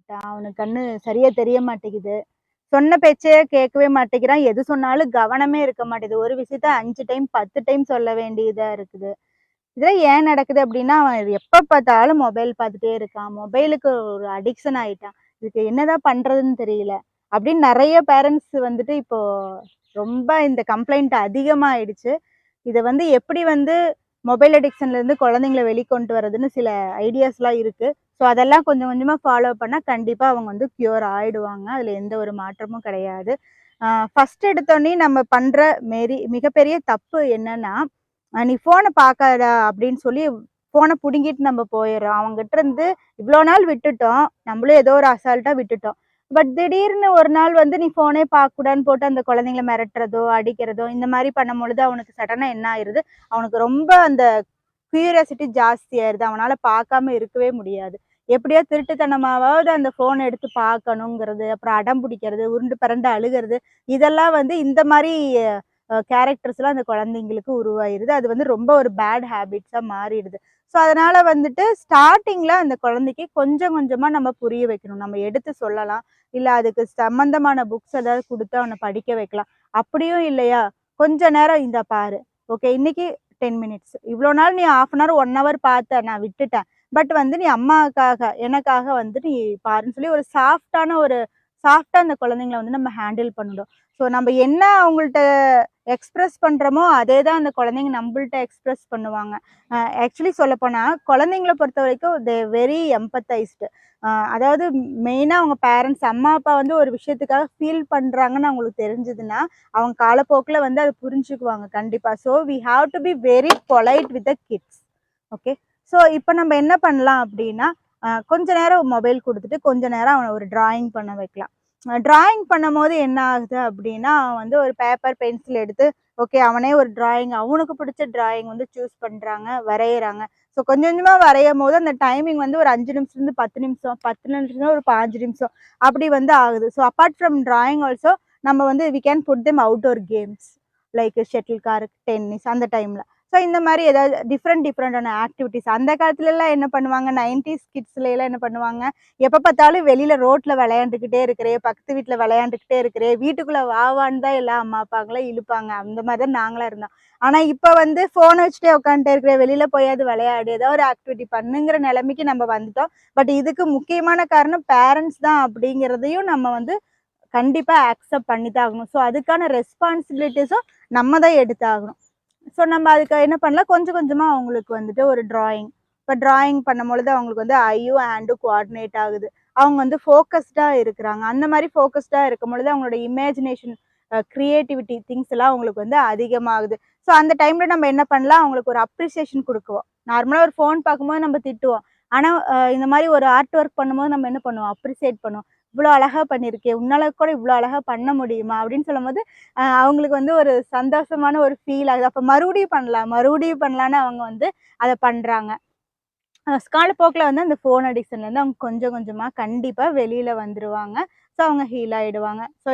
விட்டான். அவனுக்கு கண்ணு சரியா தெரிய மாட்டேங்குது. சொன்ன பேச்சே கேட்கவே மாட்டேங்கிறான். எது சொன்னாலும் கவனமே இருக்க மாட்டேங்குது. ஒரு விஷயத்த 5 டைம், 10 டைம் சொல்ல வேண்டியதா இருக்குது. இதெல்லாம் ஏன் நடக்குது அப்டின்னா, அவன் எப்ப பார்த்தாலும் மொபைல் பார்த்துட்டே இருக்கான். மொபைலுக்கு ஒரு அடிக்ஷன் ஆயிட்டான். இதுக்கு என்னதான் பண்றதுன்னு தெரியல. அப்டின்னு நெறைய பேரண்ட்ஸ் வந்துட்டு இப்போ ரொம்ப இந்த கம்ப்ளைண்ட் அதிகமாயிடுச்சு. இத வந்து எப்படி வந்து மொபைல் அடிக்ஷன்லேருந்து குழந்தைங்கள வெளிக்கொண்டு வரதுன்னு சில ஐடியாஸ்லாம் இருக்கு. ஸோ அதெல்லாம் கொஞ்சம் கொஞ்சமா ஃபாலோ பண்ணா கண்டிப்பா அவங்க வந்து க்யூர் ஆயிடுவாங்க. அதுல எந்த ஒரு மாற்றமும் கிடையாது. ஃபர்ஸ்ட் எடுத்தோனே நம்ம பண்ற மிகப்பெரிய தப்பு என்னன்னா, "நீ ஃபோன பார்க்காதடா" அப்படின்னு சொல்லி ஃபோன புடுங்கிட்டு நம்ம போயிர்றோம். அவங்ககிட்ட இருந்து இவ்ளோ நாள் விட்டுட்டோம். நம்மளும் ஏதோ ஒரு அசால்ட்டா விட்டுட்டோம். பட் திடீர்னு ஒரு நாள் வந்து நீ ஃபோனே பார்க்கக்கூடாதுன்னு போட்டு அந்த குழந்தைங்கள மிரட்டுறதோ, அடிக்கிறதோ இந்த மாரி பண்ணும்பொழுது அவனுக்கு சடனா என்ன ஆயிருது, அவனுக்கு ரொம்ப அந்த கியூரியாசிட்டி ஜாஸ்தியாயிருது. அவனால பார்க்காம இருக்கவே முடியாது. எப்படியோ திருட்டுத்தனமாவாவது அந்த ஃபோன எடுத்து பார்க்கணுங்கிறது, அப்புறம் அடம் பிடிக்கிறது, உருண்டு பெரண்டு அழுகுறது, இதெல்லாம் வந்து இந்த மாரி கேரக்டர்ஸ்லாம் அந்த குழந்தைங்களுக்கு உருவாயிருது. அது வந்து ரொம்ப ஒரு பேட் ஹேபிட்ஸா மாறிடுது. ஸோ, அதனால வந்துட்டு ஸ்டார்ட்டிங்ல அந்த குழந்தைக்கு கொஞ்சம் கொஞ்சமா நம்ம புரிய வைக்கணும். நம்ம எடுத்து சொல்லலாம். இல்ல அதுக்கு சம்மந்தமான புக்ஸ் ஏதாவது குடுத்து அவன படிக்க வைக்கலாம். அப்படியும் இல்லையா, கொஞ்ச நேரம் இந்தா பாரு. ஓகே இன்னைக்கு 10 மினிட்ஸ். இவ்ளோ நாள் நீ 1/2 அன் ஹவர், 1 ஹவர் பார்த்த நான் விட்டுட்டேன். பட் வந்து நீ அம்மாக்காக, எனக்காக வந்து நீ பாருன்னு சொல்லி ஒரு சாஃப்ட்டா அந்த குழந்தைங்கள வந்து நம்ம ஹேண்டில் பண்ணணும். ஸோ நம்ம என்ன அவங்கள்ட்ட எக்ஸ்பிரஸ் பண்றோமோ, அதே தான் அந்த குழந்தைங்க நம்பள்ட்ட எக்ஸ்பிரஸ் பண்ணுவாங்க. ஆக்சுவலி சொல்லப்போனா, குழந்தைங்கள பொறுத்தவரைக்கும் வெரி எம்பத்தைஸ்டு. அதாவது மெயினா அவங்க பேரண்ட்ஸ் அம்மா, அப்பா வந்து ஒரு விஷயத்துக்காக ஃபீல் பண்றாங்கன்னு அவங்களுக்கு தெரிஞ்சதுன்னா, அவங்க காலப்போக்குல வந்து அத புரிஞ்சுக்குவாங்க கண்டிப்பா. So we have to be very polite with the kids. Okay. So இப்ப நம்ம என்ன பண்ணலாம் அப்டின்னா, கொஞ்ச நேரம் மொபைல் குடுத்துட்டு, கொஞ்ச நேரம் அவன ஒரு டிராயிங் பண்ண வைக்கலாம். டிராயிங் பண்ணும்போது என்ன ஆகுது அப்டின்னா, அவன் வந்து ஒரு பேப்பர், பென்சில் எடுத்து ஓகே அவனே ஒரு டிராயிங் அவனுக்கு பிடிச்ச டிராயிங் வந்து சூஸ் பண்றாங்க, வரையறாங்க. ஸோ கொஞ்சம் கொஞ்சமா வரையும்போது அந்த டைமிங் வந்து ஒரு 5 நிமிஷத்துலருந்து 10 நிமிஷம், 10 நிமிஷத்துல ஒரு 5 நிமிஷம் அப்படி வந்து ஆகுது. So apart from drawing also நம்ம வந்து we can put them outdoor games like shuttle cork, tennis அந்த டைம்ல. ஸோ இந்த மாரி ஏதாவது டிஃப்ரெண்டான ஆக்டிவிட்டீஸ் அந்த காலத்துலலாம் என்ன பண்ணுவாங்க, 90ஸ் கிட்ஸ்லலாம் என்ன பண்ணுவாங்க, எப்ப பார்த்தாலும் வெளியில ரோட்ல விளையாண்டுக்கிட்டே இருக்கிறே, பக்கத்து வீட்ல விளையாண்டுக்கிட்டே இருக்கிறே, வீட்டுக்குள்ள வான்னு தான் எல்லா அம்மா, அப்பாங்களும் இழுப்பாங்க. அந்த மாரி தான் நாங்கலாம் இருந்தோம். ஆனா இப்ப வந்து ஃபோன வச்சுட்டே உட்காந்துட்டே இருக்கிறேன். வெளியில போயாவது விளையாடு, ஏதோ ஒரு ஆக்டிவிட்டி பண்ணுங்கிற நிலைமைக்கு நம்ம வந்துட்டோம். பட் இதுக்கு முக்கியமான காரணம் பேரண்ட்ஸ் தான் அப்படிங்கிறதையும் நம்ம வந்து கண்டிப்பா அக்செப்ட் பண்ணி தான் ஆகணும். ஸோ அதுக்கான ரெஸ்பான்சிபிலிட்டீஸும் நம்ம தான் எடுத்தாகணும். ஸோ நம்ம அதுக்கு என்ன பண்ணலாம், கொஞ்சம் கொஞ்சமா அவங்களுக்கு வந்துட்டு ஒரு டிராயிங். இப்ப டிராயிங் பண்ணும்பொழுது அவங்களுக்கு வந்து ஐயும், ஹேண்டும் கோஆர்டினேட் ஆகுது. அவங்க வந்து ஃபோக்கஸ்டா இருக்கிறாங்க. அந்த மாரி ஃபோக்கஸ்டா இருக்கும்பொழுது அவங்களோட இமேஜினேஷன், கிரியேட்டிவிட்டி திங்ஸ் எல்லாம் அவங்களுக்கு வந்து அதிகமாகுது. ஸோ அந்த டைம்ல நம்ம என்ன பண்ணலாம், அவங்களுக்கு ஒரு அப்ரிசியேஷன் குடுக்குவோம். நார்மலா ஒரு ஃபோன் பார்க்கும்போது நம்ம திட்டுவோம். ஆனா இந்த மாரி ஒரு ஆர்ட் ஒர்க் பண்ணும்போது நம்ம என்ன பண்ணுவோம், அப்ரிசியேட் பண்ணுவோம். "இவ்ளோ அழகா பண்ணியிருக்கே! உன்னால கூட இவ்ளோ அழகா பண்ண முடியுமா?" அப்படின்னு சொல்லும்போது, அவங்களுக்கு வந்து ஒரு சந்தோஷமான ஒரு ஃபீல் ஆகுது. அப்ப மறுபடியும் பண்ணலான்னு அவங்க வந்து அத பண்றாங்க. காலப்போக்குல வந்து அந்த ஃபோன் அடிக்ஷன்லேருந்து அவங்க கொஞ்சம் கொஞ்சமா கண்டிப்பா வெளியில வந்துருவாங்க. ஸோ அவங்க ஹீல் ஆயிடுவாங்க. ஸோ